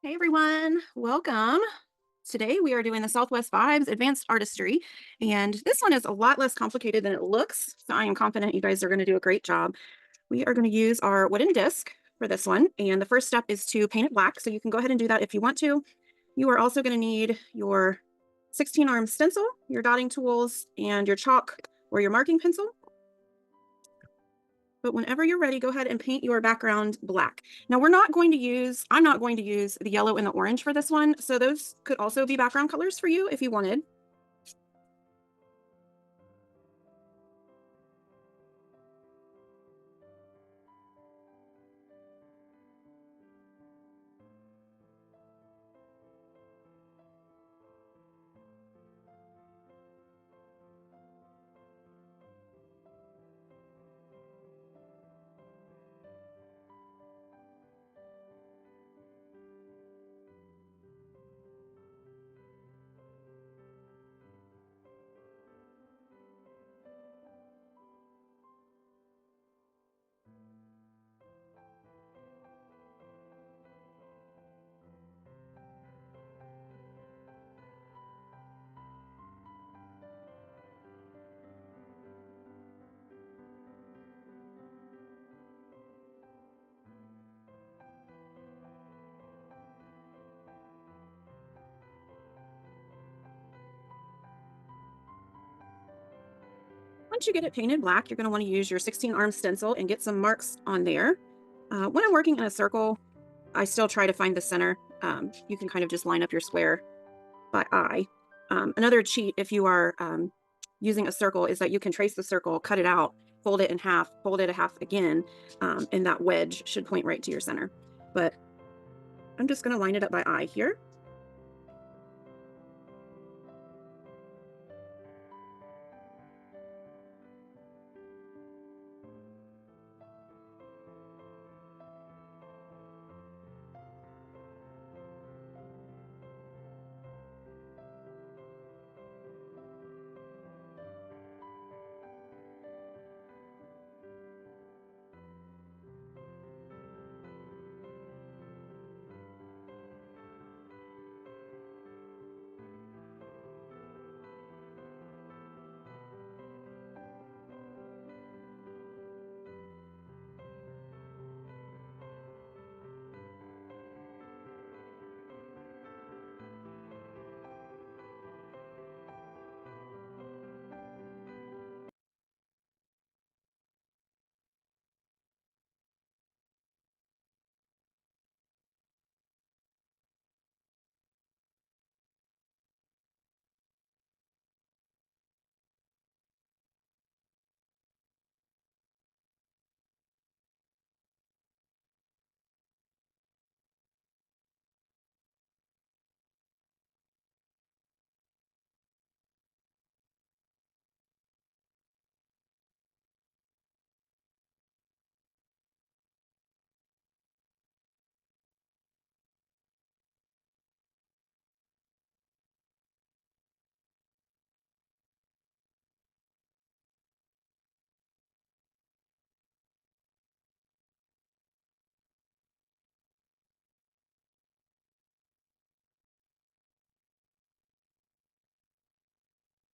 Hey everyone, welcome. Today we are doing the Southwest Vibes Advanced Artistry, and this one is a lot less complicated than it looks, so I am confident you guys are going to do a great job. We are going to use our wooden disc for this one, and the first step is to paint it black, so you can go ahead and do that if you want to. You are also going to need your 16 arm stencil, your dotting tools, and your chalk or your marking pencil. But whenever you're ready, go ahead and paint your background black. Now I'm not going to use the yellow and the orange for this one. So those could also be background colors for you if you wanted. Once you get it painted black, you're going to want to use your 16 arm stencil and get some marks on there. When I'm working in a circle, I still try to find the center. You can kind of just line up your square by eye. Another cheat if you are using a circle is that you can trace the circle, cut it out, fold it in half, fold it a half again, and that wedge should point right to your center. But I'm just going to line it up by eye here.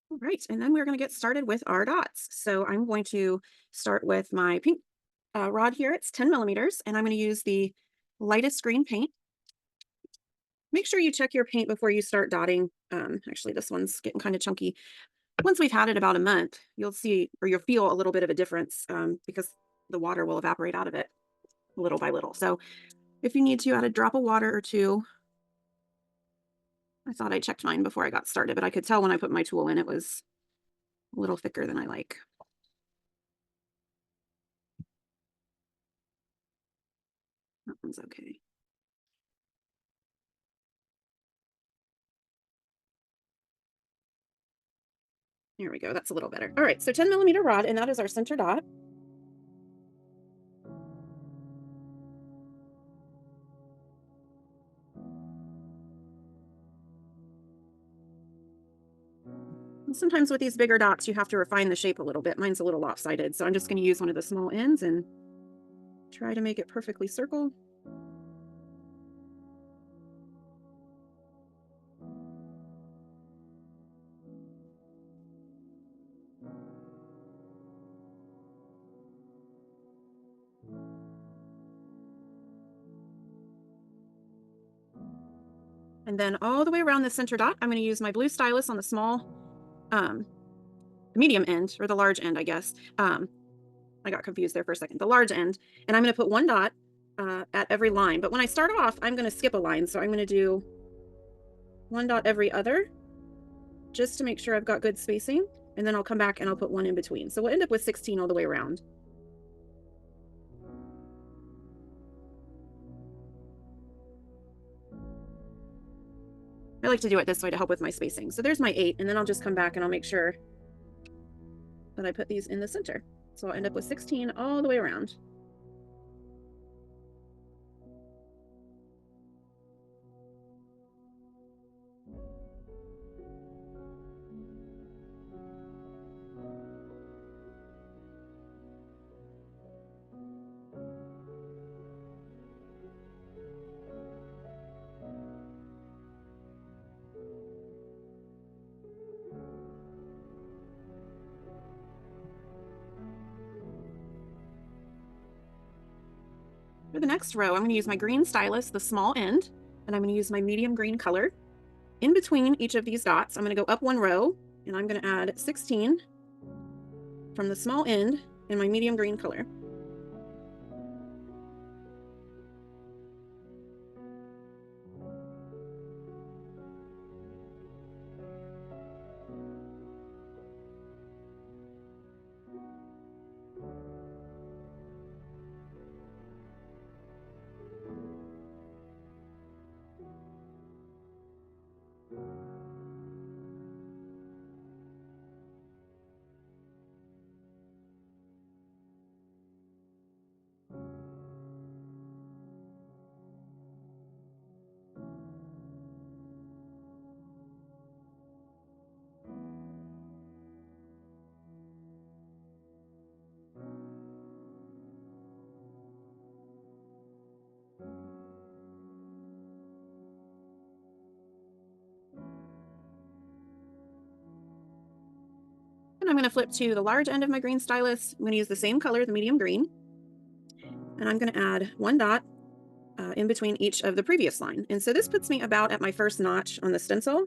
All right, and then we're going to get started with our dots. So I'm going to start with my pink rod here. It's 10 millimeters, and I'm going to use the lightest green paint. Make sure you check your paint before you start dotting. Actually, this one's getting kind of chunky. Once we've had it about a month, you'll see or you'll feel a little bit of a difference because the water will evaporate out of it little by little. So if you need to add a drop of water or two, I thought I checked mine before I got started, but I could tell when I put my tool in, it was a little thicker than I like. That one's okay. There we go. That's a little better. All right. So 10 millimeter rod, and that is our center dot. And sometimes with these bigger dots, you have to refine the shape a little bit. Mine's a little lopsided. So I'm just going to use one of the small ends and try to make it perfectly circle. And then all the way around the center dot, I'm going to use my blue stylus on the small, medium end, or the large end, I guess. I got confused there for a second. The large end, and I'm going to put one dot at every line. But when I start off, I'm going to skip a line. So I'm going to do one dot every other, just to make sure I've got good spacing. And then I'll come back and I'll put one in between. So we'll end up with 16 all the way around. I like to do it this way to help with my spacing. So there's my 8, and then I'll just come back and I'll make sure that I put these in the center. So I'll end up with 16 all the way around. For the next row, I'm going to use my green stylus, the small end, and I'm going to use my medium green color. In between each of these dots, I'm going to go up one row, and I'm going to add 16 from the small end in my medium green color. And I'm going to flip to the large end of my green stylus. I'm going to use the same color, the medium green, and I'm going to add one dot in between each of the previous line. And so this puts me about at my first notch on the stencil.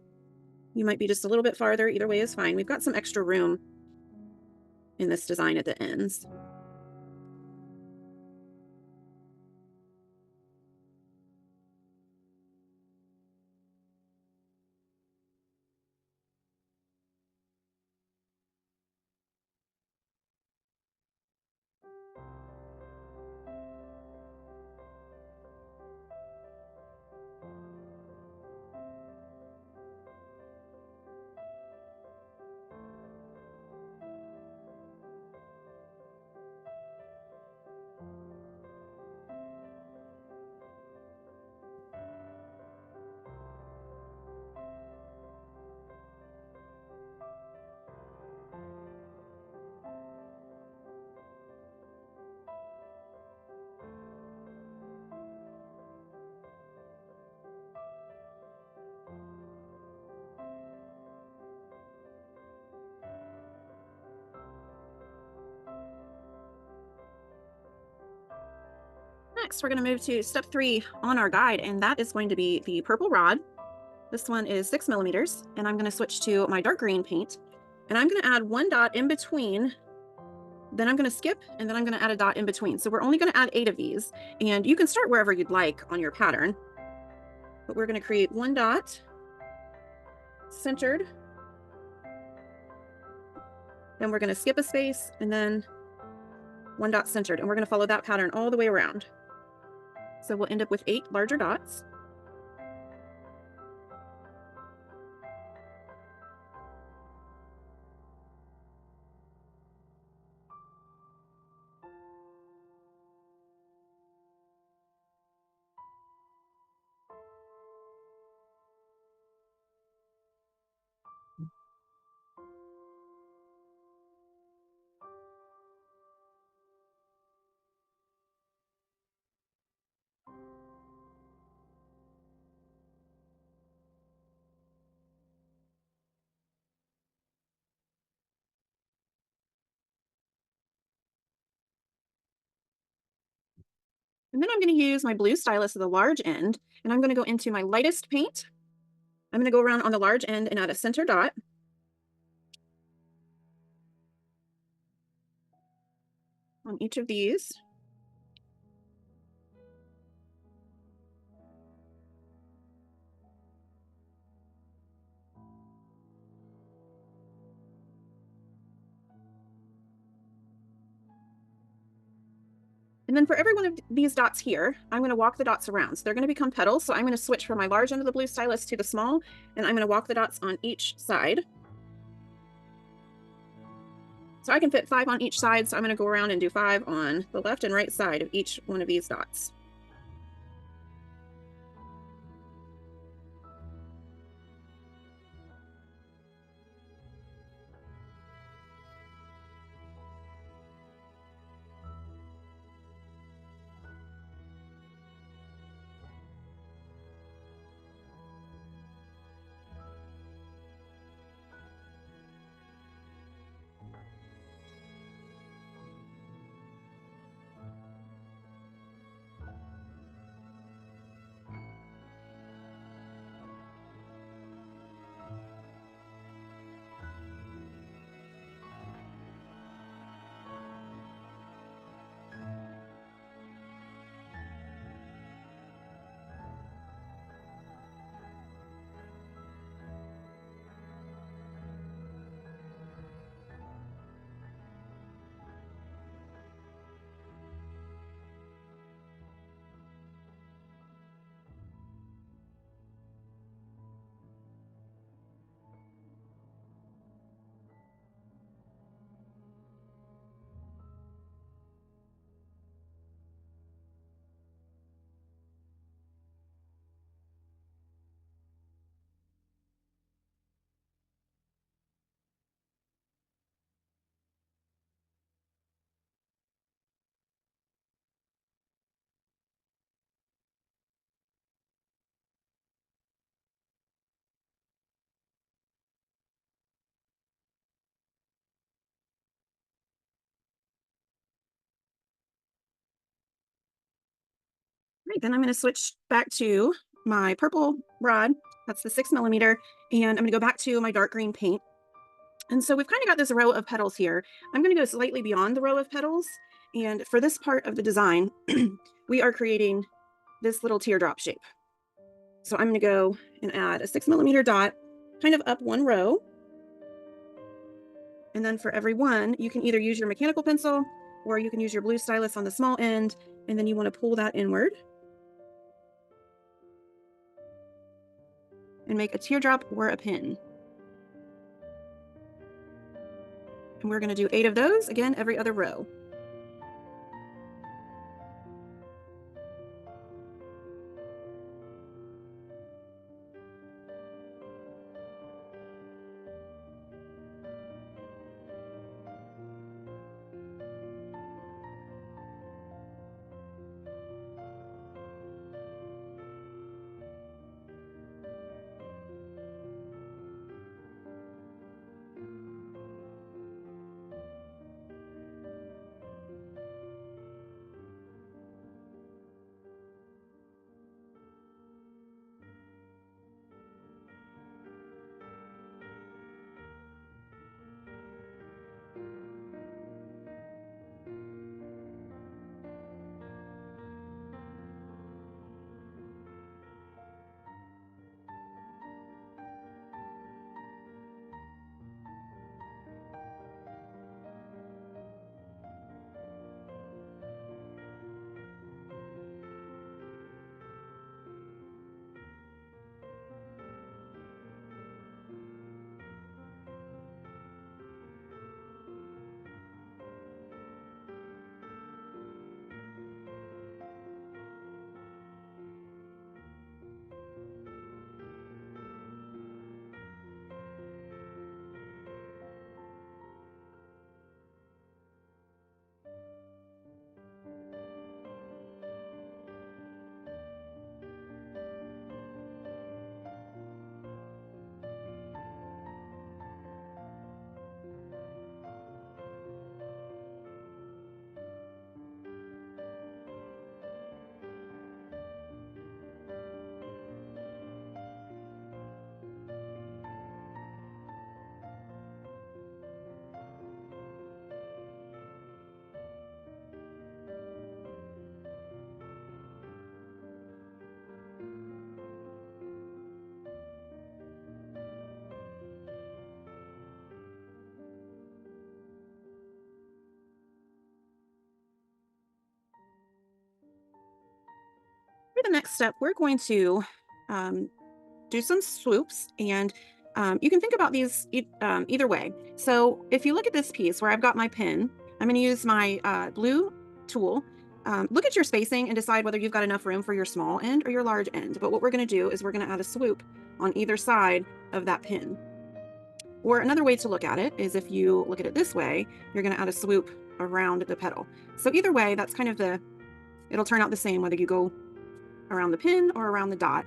You might be just a little bit farther. Either way is fine. We've got some extra room in this design at the ends. Next, we're going to move to step 3 on our guide, and that is going to be the purple rod. This one is 6 millimeters, and I'm going to switch to my dark green paint, and I'm going to add one dot in between. Then I'm going to skip, and then I'm going to add a dot in between. So we're only going to add 8 of these, and you can start wherever you'd like on your pattern, but we're going to create one dot centered. Then we're going to skip a space, and then one dot centered, and we're going to follow that pattern all the way around. So we'll end up with 8 larger dots. And then I'm going to use my blue stylus at the large end, and I'm going to go into my lightest paint, I'm going to go around on the large end and add a center dot. On each of these. And then for every one of these dots here, I'm going to walk the dots around. So they're going to become petals. So I'm going to switch from my large end of the blue stylus to the small, and I'm going to walk the dots on each side. So I can fit 5 on each side. So I'm going to go around and do 5 on the left and right side of each one of these dots. Right, then I'm going to switch back to my purple rod. That's the 6mm. And I'm going to go back to my dark green paint. And so we've kind of got this row of petals here. I'm going to go slightly beyond the row of petals. And for this part of the design, we are creating this little teardrop shape. So I'm going to go and add a 6mm dot kind of up one row. And then for every one, you can either use your mechanical pencil or you can use your blue stylus on the small end. And then you want to pull that inward and make a teardrop or a pin. And we're going to do 8 of those, again, every other row. For the next step, we're going to um, do some swoops, and you can think about these either way. So if you look at this piece where I've got my pen, I'm going to use my blue tool. Look at your spacing and decide whether you've got enough room for your small end or your large end. But what we're going to do is we're going to add a swoop on either side of that pen. Or another way to look at it is if you look at it this way, you're going to add a swoop around the petal. So either way, that's kind of it'll turn out the same whether you go around the pin or around the dot.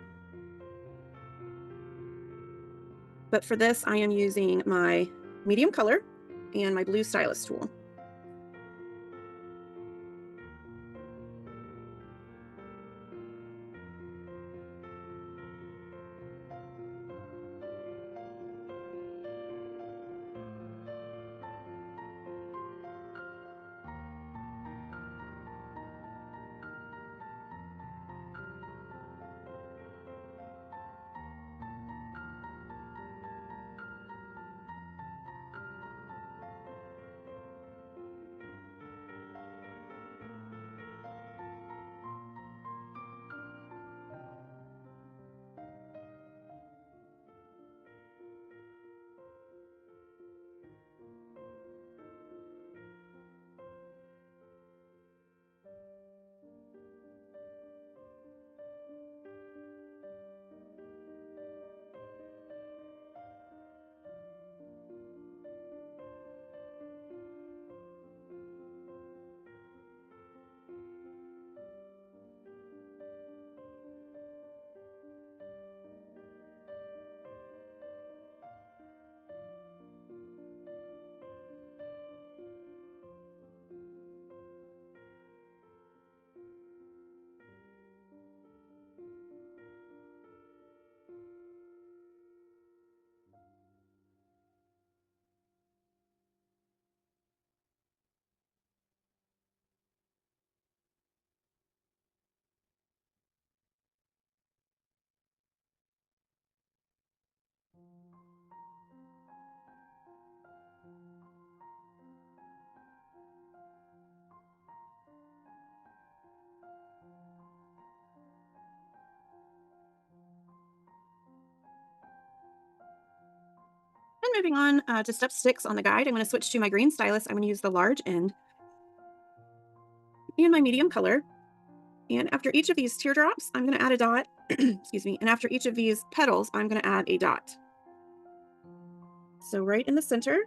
But for this, I am using my medium color and my blue stylus tool. And moving on to step 6 on the guide, I'm going to switch to my green stylus. I'm going to use the large end and my medium color. And after each of these teardrops, I'm going to add a dot. Excuse me. And after each of these petals, I'm going to add a dot. So right in the center.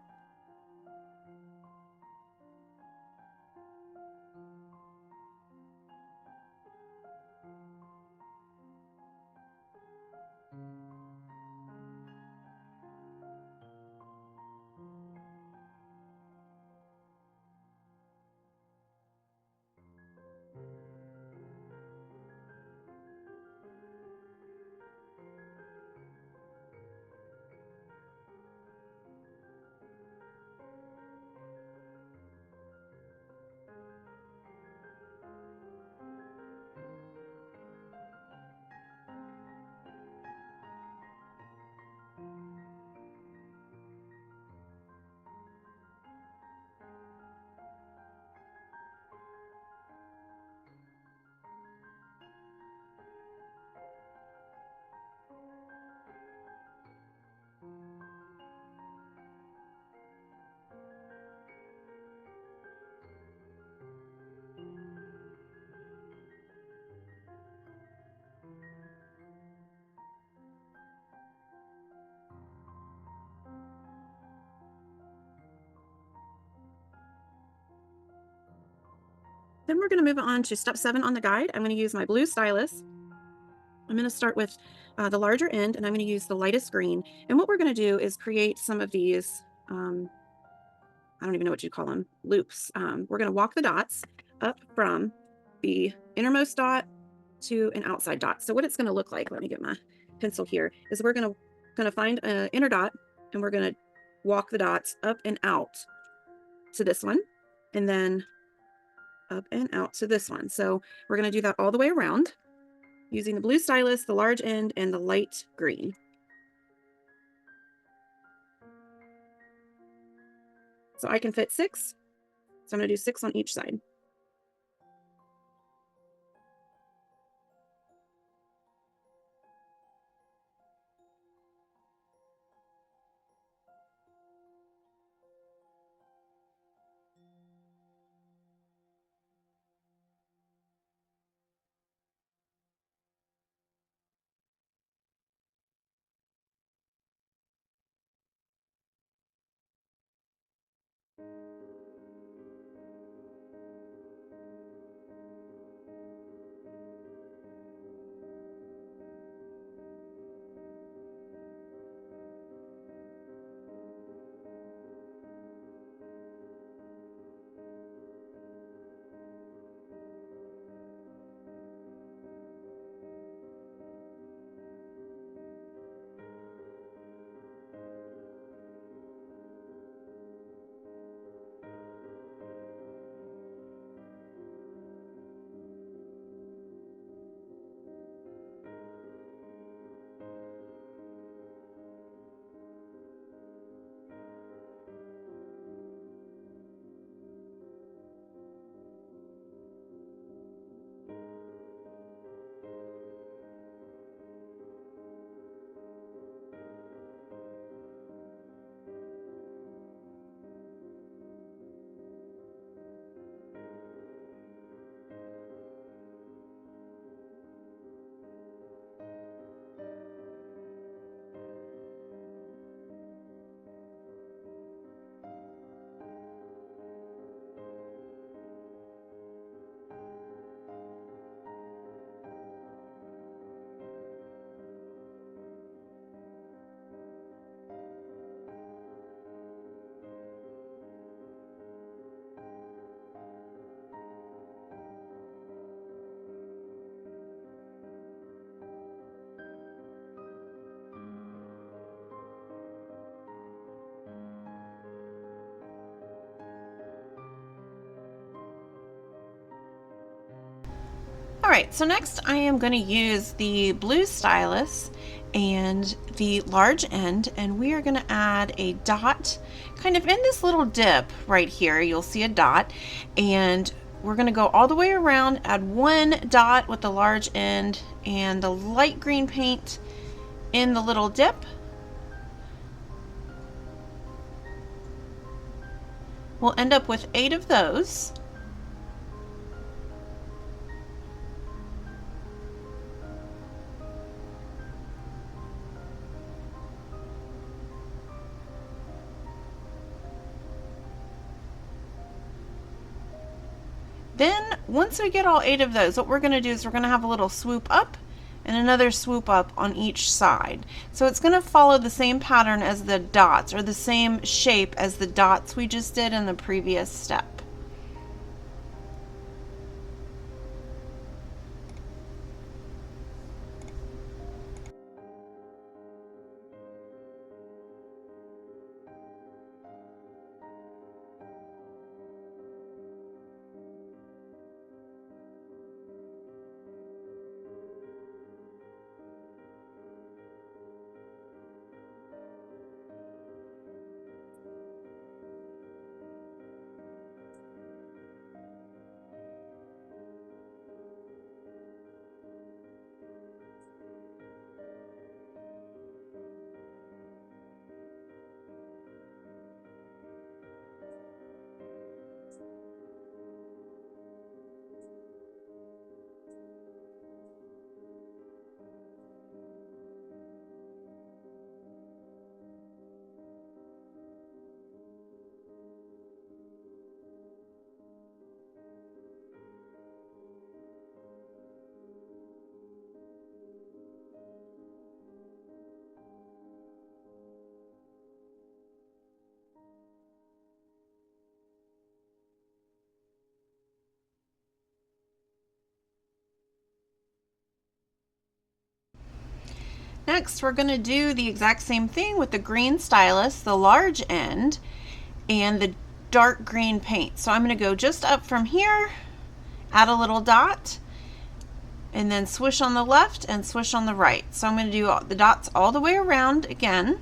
Then we're going to move on to step 7 on the guide. I'm going to use my blue stylus. I'm going to start with the larger end, and I'm going to use the lightest green. And what we're going to do is create some of these, I don't even know what you call them, loops. We're going to walk the dots up from the innermost dot to an outside dot. So what it's going to look like, let me get my pencil here, is we're going to find an inner dot, and we're going to walk the dots up and out to this one, and then up and out to this one. So we're going to do that all the way around using the blue stylus, the large end, and the light green. So I can fit 6. So I'm going to do 6 on each side. All right, so next I am going to use the blue stylus and the large end, and we are going to add a dot kind of in this little dip right here. You'll see a dot, and we're going to go all the way around, add one dot with the large end and the light green paint in the little dip. We'll end up with 8 of those. Then once we get all 8 of those, what we're going to do is we're going to have a little swoop up and another swoop up on each side. So it's going to follow the same pattern as the dots, or the same shape as the dots we just did in the previous step. Next, we're going to do the exact same thing with the green stylus, the large end, and the dark green paint. So I'm going to go just up from here, add a little dot, and then swish on the left and swish on the right. So I'm going to do the dots all the way around again.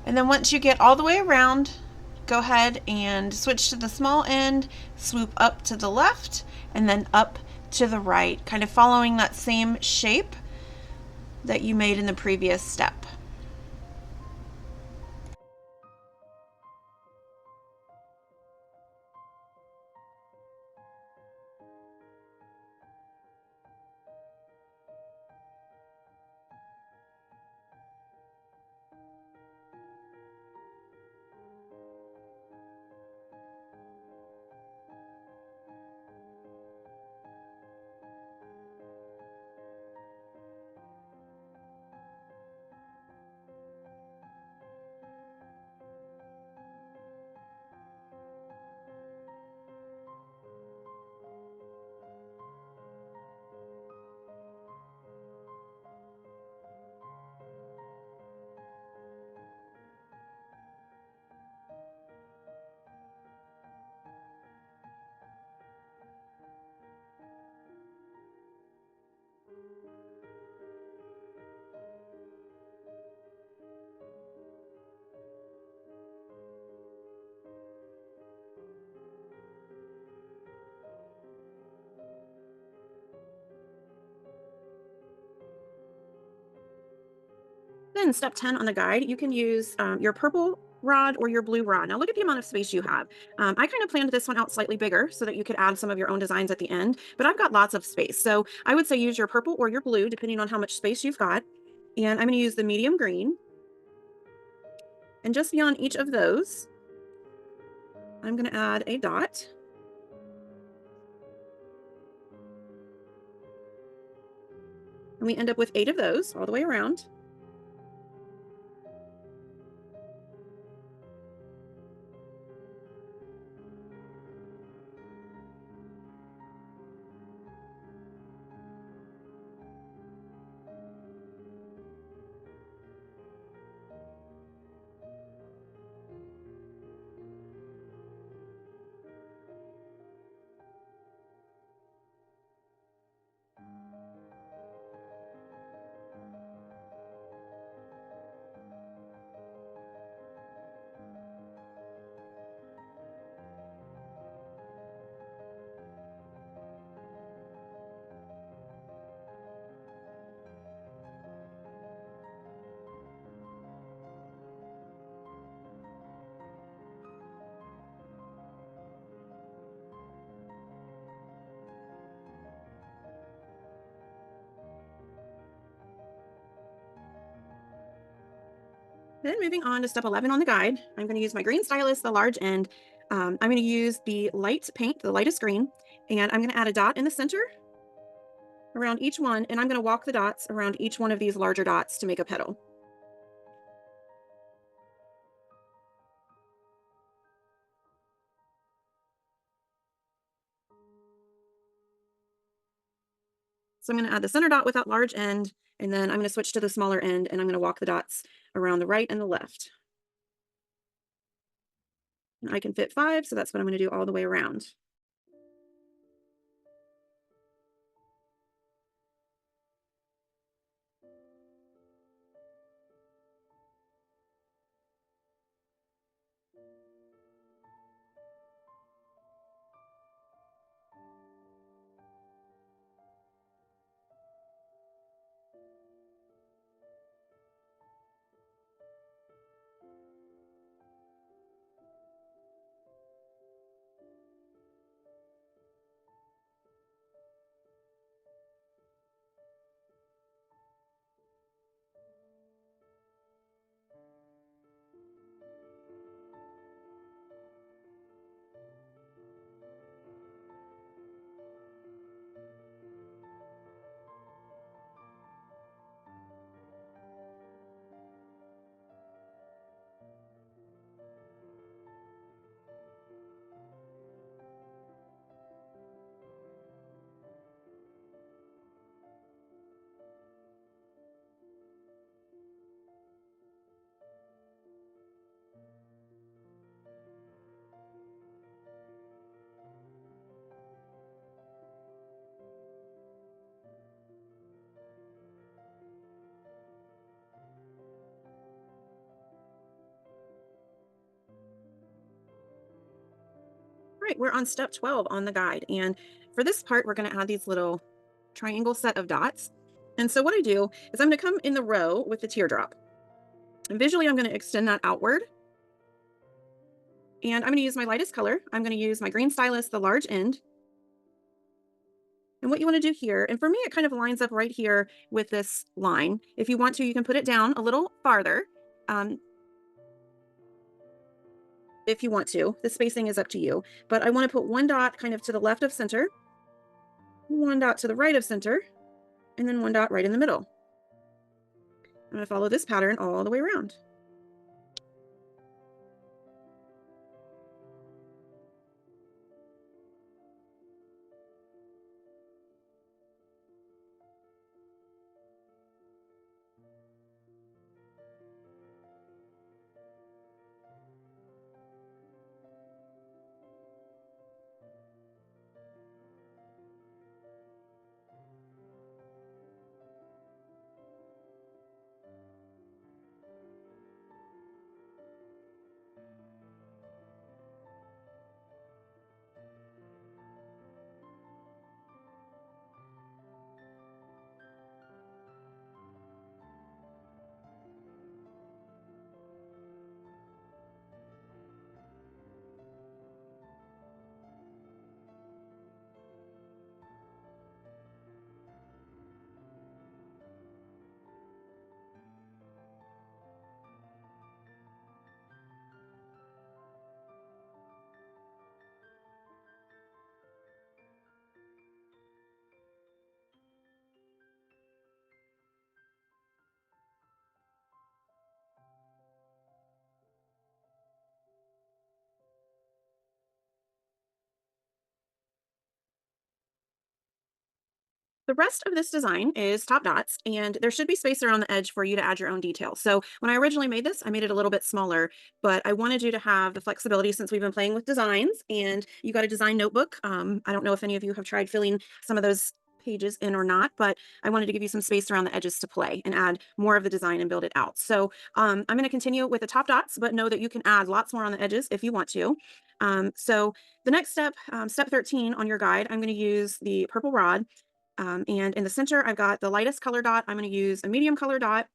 And then once you get all the way around, go ahead and switch to the small end, swoop up to the left, and then up to the right, kind of following that same shape that you made in the previous step. Then step 10 on the guide, you can use your purple rod or your blue rod. Now look at the amount of space you have. I kind of planned this one out slightly bigger so that you could add some of your own designs at the end, but I've got lots of space. So I would say use your purple or your blue, depending on how much space you've got. And I'm going to use the medium green. And just beyond each of those, I'm going to add a dot. And we end up with 8 of those all the way around. Then moving on to step 11 on the guide, I'm going to use my green stylus, the large end. I'm going to use the light paint, the lightest green, and I'm going to add a dot in the center around each one, and I'm going to walk the dots around each one of these larger dots to make a petal. So I'm going to add the center dot with that large end, and then I'm going to switch to the smaller end, and I'm going to walk the dots around the right and the left. And I can fit 5, so that's what I'm going to do all the way around. Right, we're on step 12 on the guide. And for this part, we're going to add these little triangle set of dots. And so what I do is I'm going to come in the row with the teardrop. And visually, I'm going to extend that outward. And I'm going to use my lightest color. I'm going to use my green stylus, the large end. And what you want to do here, and for me, it kind of lines up right here with this line. If you want to, you can put it down a little farther. Um, if you want to, the spacing is up to you. But I want to put one dot kind of to the left of center, one dot to the right of center, and then one dot right in the middle. I'm going to follow this pattern all the way around. The rest of this design is top dots, and there should be space around the edge for you to add your own details. So when I originally made this, I made it a little bit smaller, but I wanted you to have the flexibility since we've been playing with designs and you got a design notebook. I don't know if any of you have tried filling some of those pages in or not, but I wanted to give you some space around the edges to play and add more of the design and build it out. So I'm going to continue with the top dots, but know that you can add lots more on the edges if you want to. So the next step, step 13 on your guide, I'm going to use the purple rod. And in the center, I've got the lightest color dot. I'm going to use a medium color dot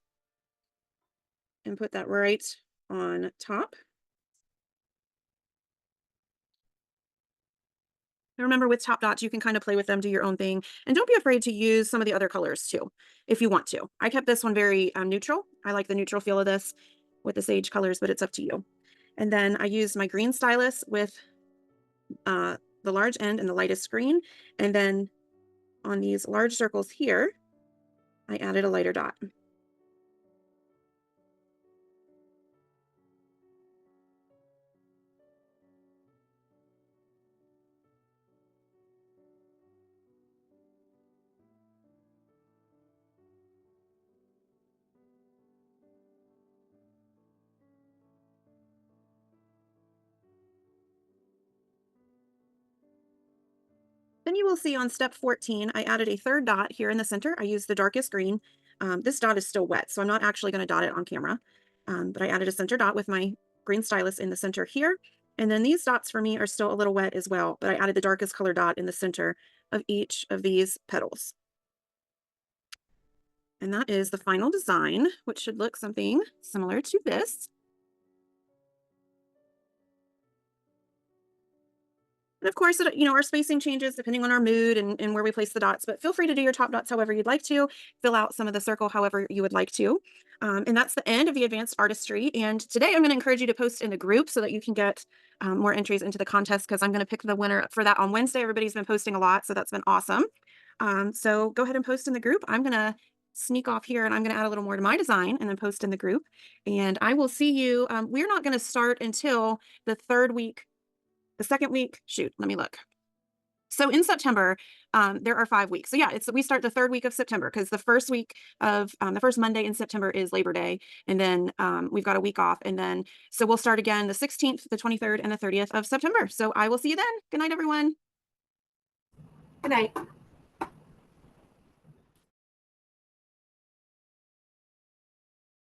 and put that right on top. And remember, with top dots, you can kind of play with them, do your own thing. And don't be afraid to use some of the other colors too, if you want to. I kept this one very neutral. I like the neutral feel of this. with the sage colors, but it's up to you. And then I used my green stylus with the large end and the lightest green. And then on these large circles here, I added a lighter dot. Then you will see on step 14, I added a third dot here in the center. I used the darkest green. This dot is still wet, so I'm not actually going to dot it on camera. But I added a center dot with my green stylus in the center here. And then these dots for me are still a little wet as well, but I added the darkest color dot in the center of each of these petals. And that is the final design, which should look something similar to this. And of course, our spacing changes depending on our mood and where we place the dots, but feel free to do your top dots however you'd like to, fill out some of the circle however you would like to. And that's the end of the advanced artistry. And today I'm going to encourage you to post in the group so that you can get more entries into the contest, because I'm going to pick the winner for that on Wednesday. Everybody's been posting a lot, so that's been awesome. So go ahead and post in the group. I'm going to sneak off here and I'm going to add a little more to my design and then post in the group. And I will see you. We're not going to start until the second week. Shoot, let me look. So in September, there are 5 weeks. So yeah, we start the third week of September, because the first week of the first Monday in September is Labor Day. And then we've got a week off. And then, so we'll start again the 16th, the 23rd, and the 30th of September. So I will see you then. Good night, everyone. Good night.